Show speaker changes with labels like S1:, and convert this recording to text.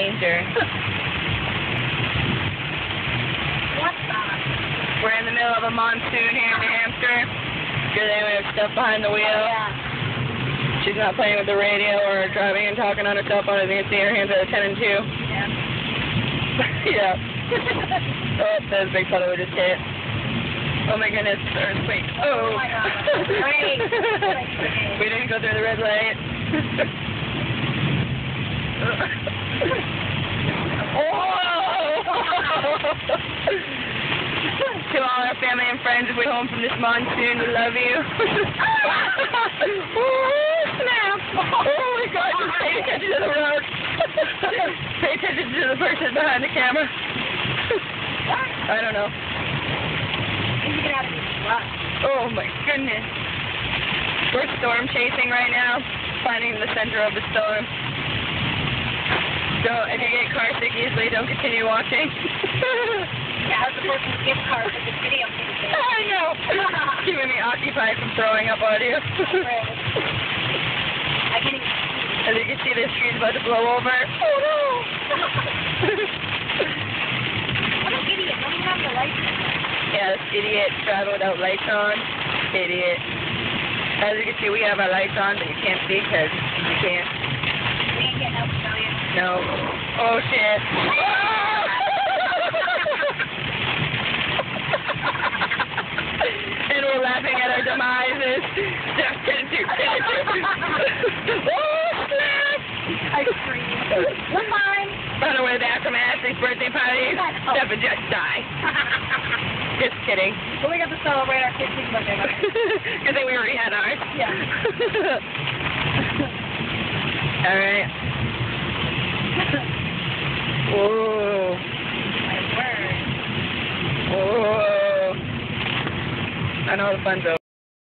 S1: danger. We're in the middle of a monsoon here in New Hampshire. Good thing we have Steph behind the wheel. She's not playing with the radio or driving and talking on her cell phone. As you can see, her hands are 10 and 2. Yeah. Oh, that was a big puddle we just hit. Oh my goodness, earthquake. Oh.
S2: Oh my God. Great.
S1: We didn't go through the red light. To all our family and friends, if we're home from this monsoon, we love you. Oh, snap. Oh my God, just pay attention to the road. Pay attention to the person behind the camera. I don't know. Oh my goodness. We're storm chasing right now, finding the center of the storm. So if you get car sick easily, don't continue watching.
S2: Yeah, I was supposed to gift card for this video.
S1: I know. Keeping me occupied from throwing up on you.
S2: I can't even see.
S1: As you can see, this tree's about to blow over. Oh no!
S2: What an idiot. Don't even have the lights on.
S1: Yeah, this idiot driving without lights on. Idiot. As you can see, we have our lights on, but you can't see because you can't.
S2: We ain't getting out to tell you.
S1: No. Oh shit. And we're laughing at our demises. Steph, get it too. Oh, snap!
S2: I screamed. We're fine.
S1: On our way back from Ashley's birthday party, Steph would just die. Just kidding.
S2: Well, we got to celebrate our 15th birthday.
S1: Good thing we already had ours.
S2: Yeah.
S1: All right. Whoa.
S2: My word.
S1: Whoa. I know the fun's over.